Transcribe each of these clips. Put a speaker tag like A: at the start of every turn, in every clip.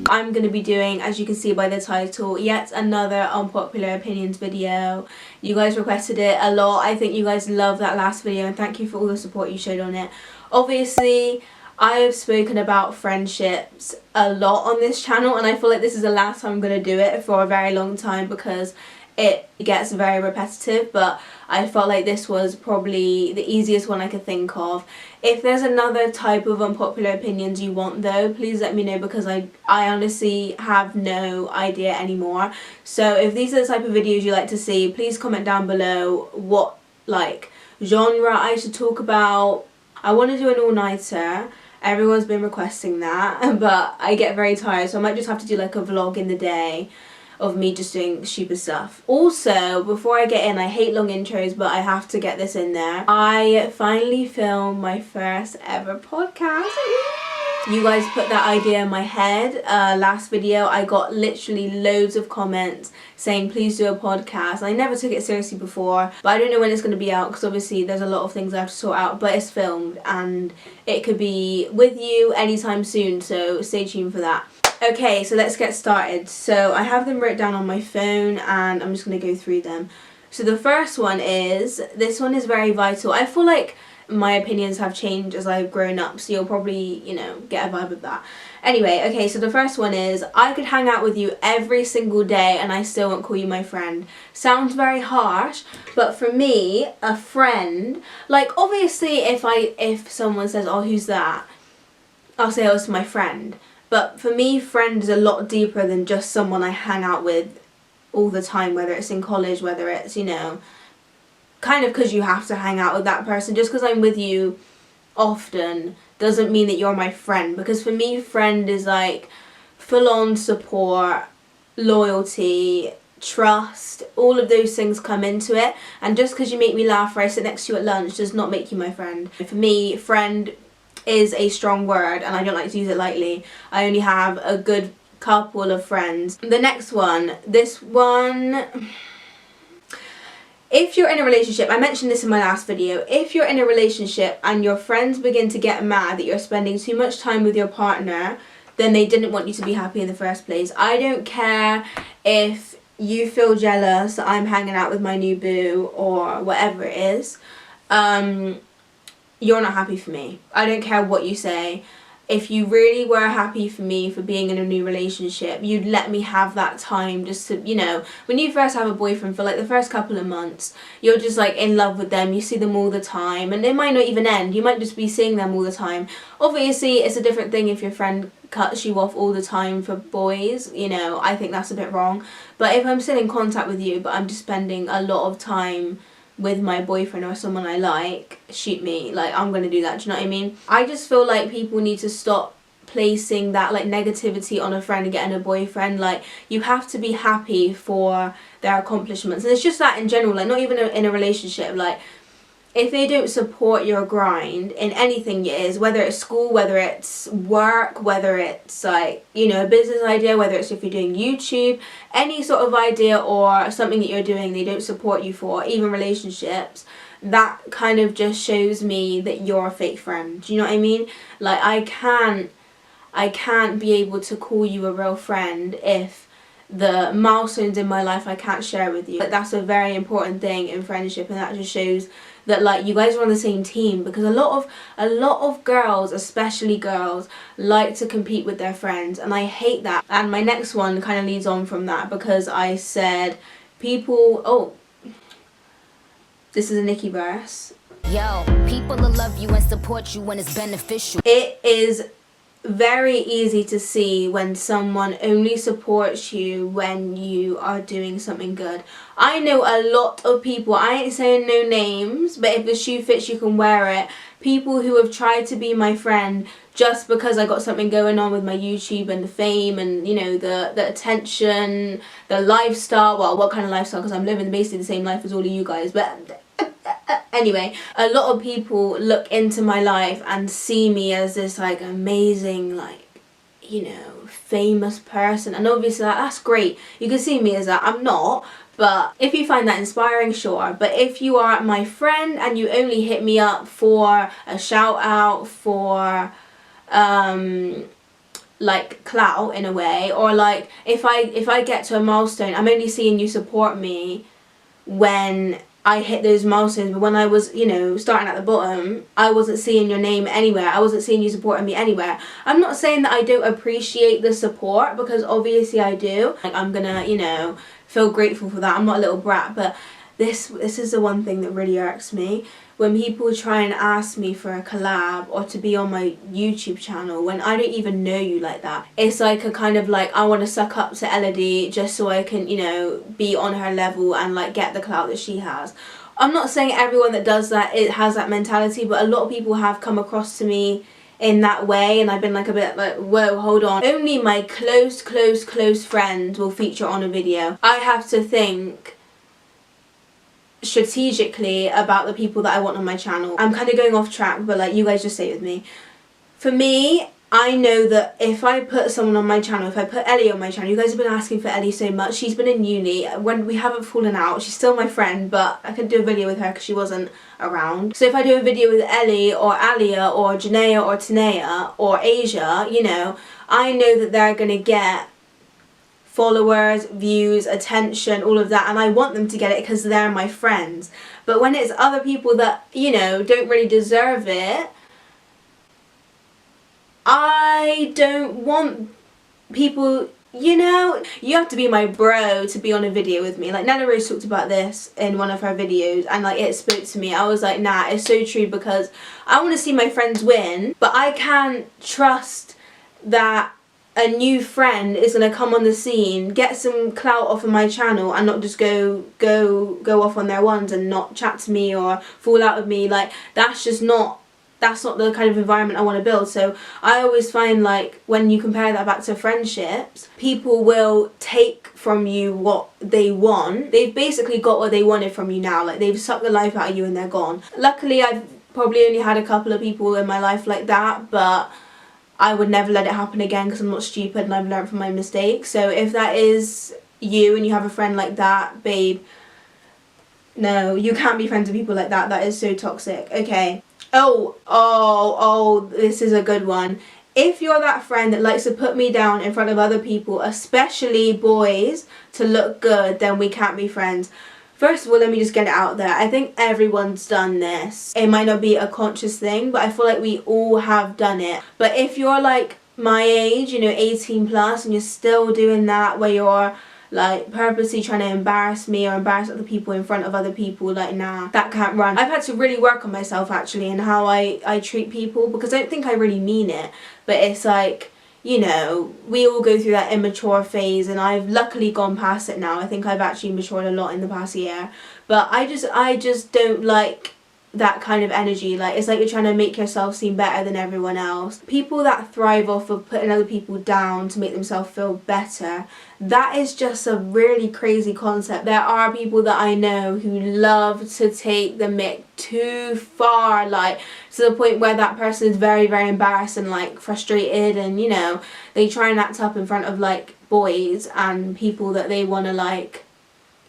A: I'm going to be doing, as you can see by the title, yet another unpopular opinions video. You guys requested it a lot. I think you guys loved that last video, and thank you for all the support you showed on it. Obviously, I have spoken about friendships a lot on this channel, and I feel like this is the last time I'm going to do it for a very long time because it gets very repetitive, but I felt like this was probably the easiest one I could think of. If there's another type of unpopular opinions you want though, please let me know, because I honestly have no idea anymore. So if these are the type of videos you like to see, please comment down below what like genre I should talk about. I want to do an all-nighter. Everyone's been requesting that, but I get very tired, so I might just have to do like a vlog in the day of me just doing stupid stuff. Also, before I get in, I hate long intros, but I have to get this in there. I finally filmed my first ever podcast. You guys put that idea in my head. Last video, I got literally loads of comments saying please do a podcast. I never took it seriously before, but I don't know when it's going to be out because obviously there's a lot of things I have to sort out, but it's filmed and it could be with you anytime soon, so stay tuned for that. Okay, so let's get started. So I have them written down on my phone and I'm just going to go through them. So the first one is, this one is very vital. I feel like my opinions have changed as I've grown up, so you'll probably, you know, get a vibe of that. Anyway, okay, so the first one is, I could hang out with you every single day and I still won't call you my friend. Sounds very harsh, but for me, a friend, like obviously if someone says, oh, who's that? I'll say, oh, it's my friend. But for me, friend is a lot deeper than just someone I hang out with all the time, whether it's in college, whether it's, you know, kind of because you have to hang out with that person. Just because I'm with you often doesn't mean that you're my friend. Because for me, friend is like full-on support, loyalty, trust, all of those things come into it. And just because you make me laugh or I sit next to you at lunch does not make you my friend. For me, friend is a strong word and I don't like to use it lightly. I only have a good couple of friends. The next one, this one, if you're in a relationship, I mentioned this in my last video, if you're in a relationship and your friends begin to get mad that you're spending too much time with your partner, then they didn't want you to be happy in the first place. I don't care if you feel jealous that I'm hanging out with my new boo or whatever it is. You're not happy for me. I don't care what you say. If you really were happy for me for being in a new relationship, you'd let me have that time just to, you know, when you first have a boyfriend for like the first couple of months, you're just like in love with them, you see them all the time, and it might not even end, you might just be seeing them all the time. Obviously, it's a different thing if your friend cuts you off all the time for boys, you know, I think that's a bit wrong. But if I'm still in contact with you, but I'm just spending a lot of time with my boyfriend or someone I like, shoot me, like I'm gonna do that, do you know what I mean? I just feel like people need to stop placing that like negativity on a friend and getting a boyfriend. Like you have to be happy for their accomplishments, and it's just that in general, like not even in a relationship, like if they don't support your grind in anything it is, whether it's school, whether it's work, whether it's like, you know, a business idea, whether it's if you're doing YouTube, any sort of idea or something that you're doing they don't support you for, even relationships, that kind of just shows me that you're a fake friend. Do you know what I mean? Like I can't be able to call you a real friend if the milestones in my life I can't share with you. Like that's a very important thing in friendship, and that just shows that like you guys are on the same team, because a lot of girls, especially girls, like to compete with their friends, and I hate that. And my next one kind of leads on from that, because I said people, oh, this is a Nicki verse.
B: Yo, people will love you and support you when it's beneficial.
A: It is very easy to see when someone only supports you when you are doing something good. I know a lot of people, I ain't saying no names, but if the shoe fits you can wear it, people who have tried to be my friend just because I got something going on with my YouTube and the fame and, you know, the attention, the lifestyle. Well, what kind of lifestyle, because I'm living basically the same life as all of you guys, but anyway, a lot of people look into my life and see me as this like amazing, like, you know, famous person, and obviously that's great, you can see me as that. I'm not, but if you find that inspiring, sure. But if you are my friend and you only hit me up for a shout out, for like clout in a way, or like if I get to a milestone, I'm only seeing you support me when I hit those milestones. But when I was, you know, starting at the bottom, I wasn't seeing your name anywhere. I wasn't seeing you supporting me anywhere. I'm not saying that I don't appreciate the support, because obviously I do. Like, I'm gonna, you know, feel grateful for that. I'm not a little brat, but this is the one thing that really irks me. When people try and ask me for a collab or to be on my YouTube channel when I don't even know you like that. It's like a kind of like, I want to suck up to Elodie just so I can, you know, be on her level and like get the clout that she has. I'm not saying everyone that does that, it has that mentality, but a lot of people have come across to me in that way, and I've been like a bit like, whoa, hold on. Only my close friends will feature on a video. I have to think strategically about the people that I want on my channel. I'm kind of going off track, but like, you guys just stay with me. For me, I know that if I put someone on my channel, if I put Ellie on my channel, you guys have been asking for Ellie so much. She's been in uni. When we haven't fallen out, she's still my friend, but I couldn't do a video with her because she wasn't around. So if I do a video with Ellie or Alia or Janaea or Tanea or Asia, you know, I know that they're gonna get followers, views, attention, all of that, and I want them to get it because they're my friends. But when it's other people that, you know, don't really deserve it, I don't want people, you know, you have to be my bro to be on a video with me. Like, Nana Rose talked about this in one of her videos, and like, it spoke to me. I was like, nah, it's so true, because I want to see my friends win, but I can't trust that a new friend is going to come on the scene, get some clout off of my channel, and not just go off on their ones and not chat to me or fall out with me. Like, that's not the kind of environment I want to build. So I always find, like, when you compare that back to friendships, people will take from you what they want. They've basically got what they wanted from you now. Like, they've sucked the life out of you and they're gone. Luckily, I've probably only had a couple of people in my life like that, but I would never let it happen again because I'm not stupid and I've learned from my mistakes. So if that is you and you have a friend like that, babe, no, you can't be friends with people like that. That is so toxic. Okay. Oh, this is a good one. If you're that friend that likes to put me down in front of other people, especially boys, to look good, then we can't be friends. First of all, let me just get it out there. I think everyone's done this. It might not be a conscious thing, but I feel like we all have done it. But if you're like my age, you know, 18 plus, and you're still doing that, where you're like purposely trying to embarrass me or embarrass other people in front of other people, like, nah, that can't run. I've had to really work on myself, actually, and how I treat people, because I don't think I really mean it. But it's like, you know, we all go through that immature phase, and I've luckily gone past it now. I think I've actually matured a lot in the past year. But I just don't like that kind of energy. Like, it's like you're trying to make yourself seem better than everyone else. People that thrive off of putting other people down to make themselves feel better, that is just a really crazy concept. There are people that I know who love to take the mick too far, like to the point where that person is very, very embarrassed and like frustrated, and, you know, they try and act up in front of like boys and people that they want to like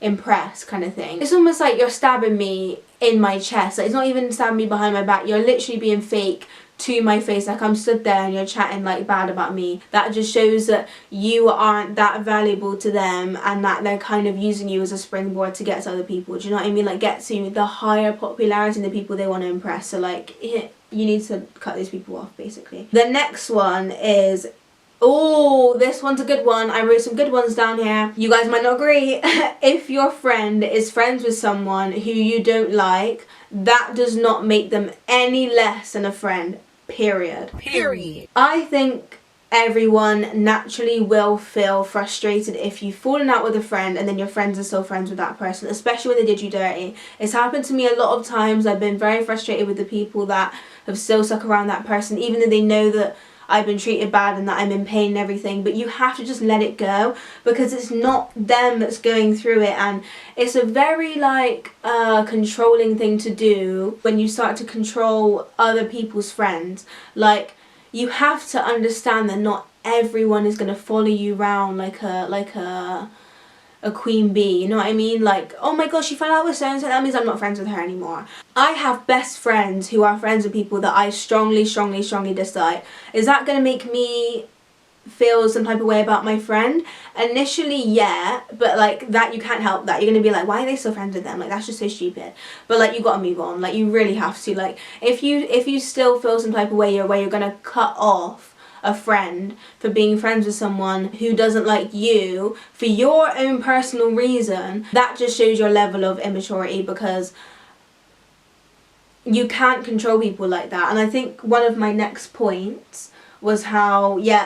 A: impress, kind of thing. It's almost like you're stabbing me in my chest. Like, it's not even stabbing me behind my back. You're literally being fake to my face. Like, I'm stood there and you're chatting like bad about me. That just shows that you aren't that valuable to them, and that they're kind of using you as a springboard to get to other people. Do you know what I mean? Like, get to the higher popularity and the people they want to impress. So like, you need to cut those people off, basically. The next one is, oh, this one's a good one. I wrote some good ones down here. You guys might not agree. If your friend is friends with someone who you don't like, that does not make them any less than a friend. Period. I think everyone naturally will feel frustrated if you've fallen out with a friend and then your friends are still friends with that person, especially when they did you dirty. It's happened to me a lot of times. I've been very frustrated with the people that have still stuck around that person, even though they know that I've been treated bad and that I'm in pain and everything. But you have to just let it go, because it's not them that's going through it. And it's a very like controlling thing to do when you start to control other people's friends. Like, you have to understand that not everyone is going to follow you around like a queen bee, you know what I mean? Like, oh my gosh, she fell out with so-and-so, that means I'm not friends with her anymore. I have best friends who are friends with people that I strongly dislike. Is that going to make me feel some type of way about my friend, initially, yeah, but like that, you can't help that. You're gonna be like, why are they still friends with them? Like, that's just so stupid. But like, you gotta move on. Like, you really have to. Like, if you still feel some type of way, you're gonna cut off a friend for being friends with someone who doesn't like you for your own personal reason, that just shows your level of immaturity, because you can't control people like that. And I think one of my next points was how you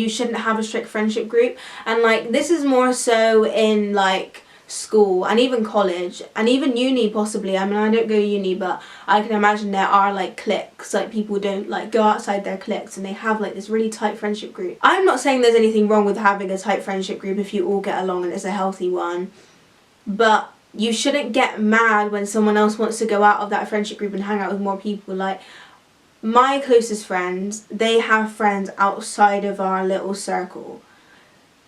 A: shouldn't have a strict friendship group. And like, this is more so in like school and even college and even uni possibly. I mean, I don't go to uni, but I can imagine there are like cliques, like people don't like go outside their cliques and they have like this really tight friendship group. I'm not saying there's anything wrong with having a tight friendship group if you all get along and it's a healthy one, but you shouldn't get mad when someone else wants to go out of that friendship group and hang out with more people. Like, my closest friends, they have friends outside of our little circle.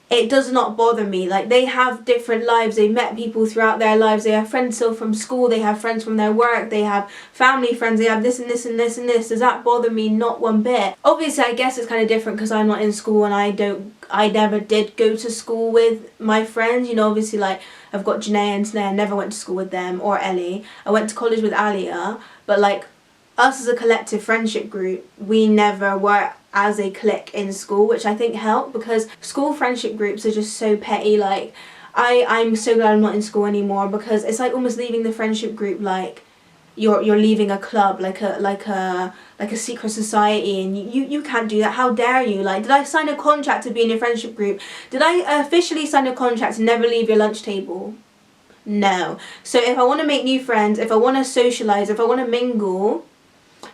A: It does not bother me. Like, they have different lives. They've met people throughout their lives. They have friends still from school. They have friends from their work. They have family friends. They have this and this and this and this. Does that bother me? Not one bit. Obviously, I guess it's kind of different because I'm not in school and I never did go to school with my friends. You know, obviously, like, I've got Janae and Snare. I never went to school with them, or Ellie. I went to college with Alia. But, like, us as a collective friendship group, we never were as a clique in school, which I think helped, because school friendship groups are just so petty. Like, I'm so glad I'm not in school anymore, because it's like almost leaving the friendship group like you're leaving a club, like a secret society, and you can't do that. How dare you? Like, did I sign a contract to be in a friendship group? Did I officially sign a contract to never leave your lunch table? No. So if I want to make new friends, if I want to socialize, if I want to mingle,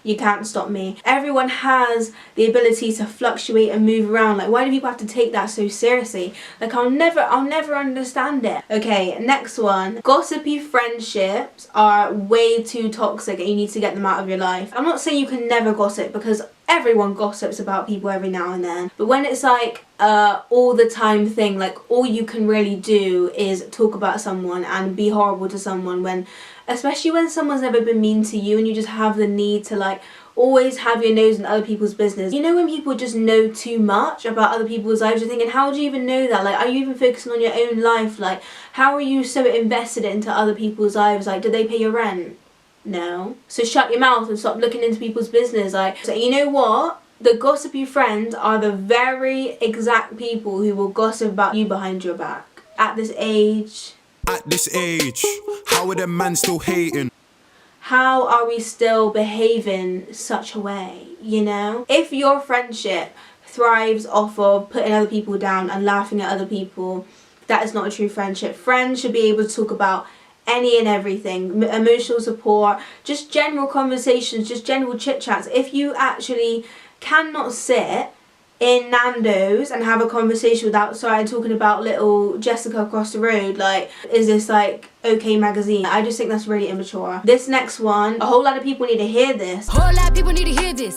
A: you can't stop me. Everyone has the ability to fluctuate and move around. Like, why do people have to take that so seriously? Like, I'll never understand it. Okay, next one. Gossipy friendships are way too toxic and you need to get them out of your life. I'm not saying you can never gossip, because everyone gossips about people every now and then. But when it's like all the time thing, like all you can really do is talk about someone and be horrible to someone, when especially when someone's never been mean to you and you just have the need to like always have your nose in other people's business. You know, when people just know too much about other people's lives, you're thinking, how do you even know that? Like, are you even focusing on your own life? Like, how are you so invested into other people's lives? Like, do they pay your rent? No. So shut your mouth and stop looking into people's business. Like, so you know what? The gossipy friends are the very exact people who will gossip about you behind your back. At this age, how are them man still hating? How are we still behaving such a way, you know? If your friendship thrives off of putting other people down and laughing at other people, that is not a true friendship. Friends should be able to talk about any and everything, emotional support, just general conversations, just general chit chats. If you actually cannot sit in Nando's and have a conversation without starting talking about little Jessica across the road, like, is this like OK magazine? I just think that's really immature. This next one, a whole lot of people need to hear this.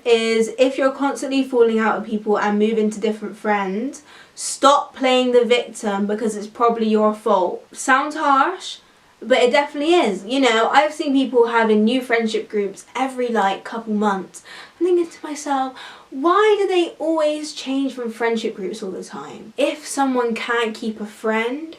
A: Is if you're constantly falling out with people and moving to different friends, stop playing the victim, because it's probably your fault. Sounds harsh, but it definitely is. You know, I've seen people having new friendship groups every like couple months. I'm thinking to myself, why do they always change from friendship groups all the time? If someone can't keep a friend,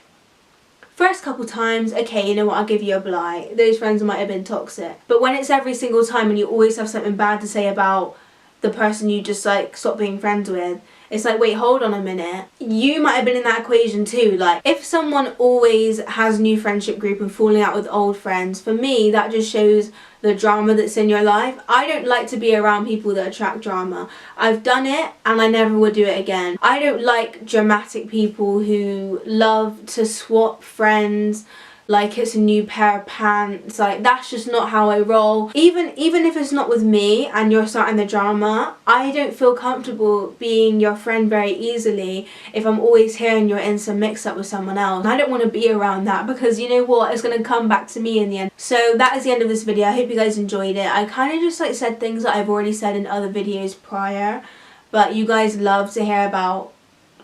A: first couple times, okay, you know what, I'll give you a blight. Those friends might have been toxic. But when it's every single time and you always have something bad to say about the person you just like stopped being friends with, it's like, wait, hold on a minute. You might have been in that equation too. Like, if someone always has new friendship group and falling out with old friends, for me, that just shows the drama that's in your life. I don't like to be around people that attract drama. I've done it and I never would do it again. I don't like dramatic people who love to swap friends like it's a new pair of pants. Like, that's just not how I roll. Even if it's not with me and you're starting the drama, I don't feel comfortable being your friend very easily if I'm always hearing you're in some mix up with someone else. I don't want to be around that, because you know what, it's going to come back to me in the end. So that is the end of this video. I hope you guys enjoyed it. I kind of just like said things that I've already said in other videos prior, but you guys love to hear about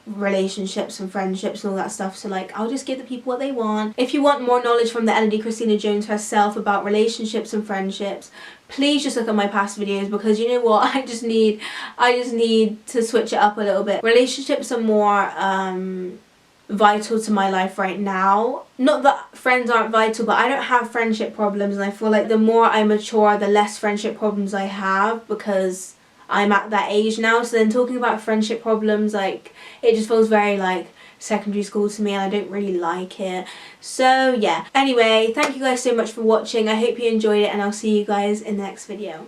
A: relationships and friendships and all that stuff. So like, I'll just give the people what they want. If you want more knowledge from the Elodie Christina Jones herself about relationships and friendships, please just look at my past videos, because you know what, I just need to switch it up a little bit. Relationships are more vital to my life right now. Not that friends aren't vital, but I don't have friendship problems, and I feel like the more I mature, the less friendship problems I have, because I'm at that age now. So then talking about friendship problems, like, it just feels very like secondary school to me, and I don't really like it. So yeah, anyway, thank you guys so much for watching. I hope you enjoyed it, and I'll see you guys in the next video.